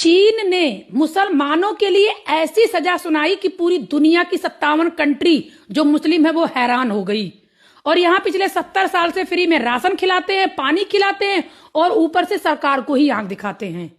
चीन ने मुसलमानों के लिए ऐसी सजा सुनाई कि पूरी दुनिया की 57 कंट्री जो मुस्लिम है वो हैरान हो गई। और यहाँ पिछले 70 साल से फ्री में राशन खिलाते हैं, पानी खिलाते हैं और ऊपर से सरकार को ही आंख दिखाते हैं।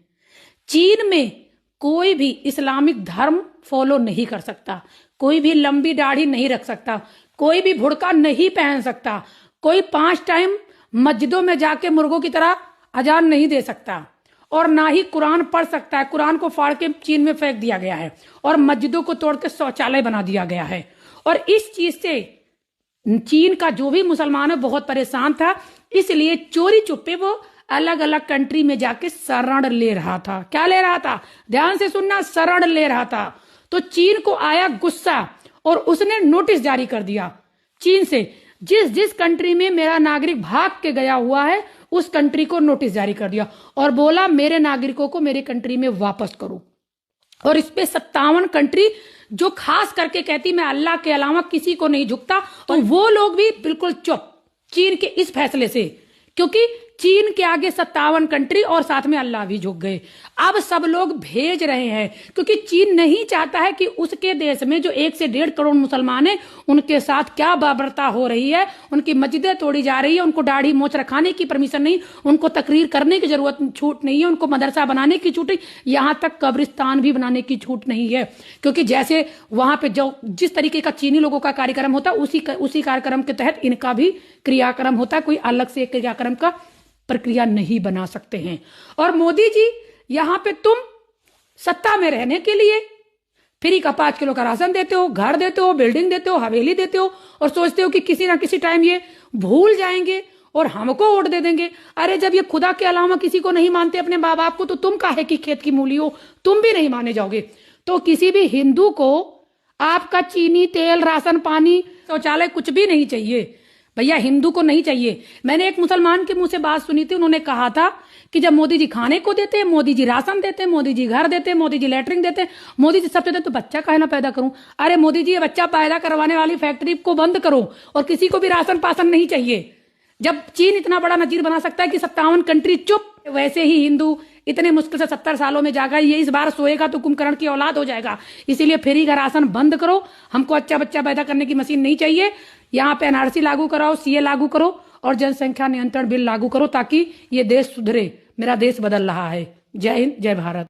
चीन में कोई भी इस्लामिक धर्म फॉलो नहीं कर सकता, कोई भी लंबी दाढ़ी नहीं रख सकता, कोई भी भुड़का नहीं पहन सकता, कोई 5 टाइम मस्जिदों में जाके मुर्गों की तरह अजान नहीं दे सकता और ना ही कुरान पढ़ सकता है। कुरान को फाड़ के चीन में फेंक दिया गया है और मस्जिदों को तोड़ के शौचालय बना दिया गया है। और इस चीज से चीन का जो भी मुसलमान है बहुत परेशान था, इसलिए चोरी चुप्पे वो अलग अलग कंट्री में जाके शरण ले रहा था। क्या ले रहा था? ध्यान से सुनना, शरण ले रहा था। तो चीन को आया गुस्सा और उसने नोटिस जारी कर दिया चीन से, जिस जिस कंट्री में मेरा नागरिक भाग के गया हुआ है उस कंट्री को नोटिस जारी कर दिया और बोला मेरे नागरिकों को मेरे कंट्री में वापस करो। और इस पे 57 कंट्री जो खास करके कहती मैं अल्लाह के अलावा किसी को नहीं झुकता, तो वो लोग भी बिल्कुल चुप चीन के इस फैसले से, क्योंकि चीन के आगे 57 कंट्री और साथ में अल्लाह भी झुक गए। अब सब लोग भेज रहे हैं क्योंकि चीन नहीं चाहता है कि उसके देश में जो 1 से 1.5 करोड़ मुसलमान हैं उनके साथ क्या बर्बरता हो रही है। उनकी मस्जिदें तोड़ी जा रही है, उनको दाढ़ी मोछ रखाने की परमिशन नहीं, उनको तकरीर करने की जरूरत छूट नहीं है, उनको मदरसा बनाने की छूट, यहाँ तक कब्रिस्तान भी बनाने की छूट नहीं है। क्योंकि जैसे वहां पे जो जिस तरीके का चीनी लोगों का कार्यक्रम होता है उसी कार्यक्रम के तहत इनका भी क्रियाक्रम होता है। कोई अलग से क्रियाक्रम का प्रक्रिया नहीं बना सकते हैं। और मोदी जी यहां पे तुम सत्ता में रहने के लिए फ्री का 5 किलो का राशन देते हो, घर देते हो, बिल्डिंग देते हो, हवेली देते हो और सोचते हो कि किसी ना किसी टाइम ये भूल जाएंगे और हमको वोट दे देंगे। अरे जब ये खुदा के अलावा किसी को नहीं मानते अपने माँ बाप को, तो तुम काहे की खेत की मूली हो, तुम भी नहीं माने जाओगे। तो किसी भी हिंदू को आपका चीनी, तेल, राशन, पानी, शौचालय कुछ भी नहीं चाहिए भैया, हिंदू को नहीं चाहिए। मैंने एक मुसलमान के मुंह से बात सुनी थी, उन्होंने कहा था कि जब मोदी जी खाने को देते हैं, मोदी जी राशन देते हैं, मोदी जी घर देते हैं, मोदी जी लैटरिन देते हैं, मोदी जी सब देते हैं, तो बच्चा काहे ना पैदा करूं। अरे मोदी जी, ये बच्चा पैदा करवाने वाली फैक्ट्री को बंद करो और किसी को भी राशन पासन नहीं चाहिए। जब चीन इतना बड़ा नजीर बना सकता है कि 57 कंट्री चुप, वैसे ही हिंदू इतने मुश्किल से 70 सालों में जागा, ये इस बार सोएगा तो कुंभकर्ण की औलाद हो जाएगा। इसीलिए फ्री का राशन बंद करो, हमको अच्छा बच्चा पैदा करने की मशीन नहीं चाहिए। यहाँ पे एनआरसी लागू कराओ, सीए लागू करो और जनसंख्या नियंत्रण बिल लागू करो ताकि ये देश सुधरे। मेरा देश बदल रहा है। जय हिंद, जय भारत।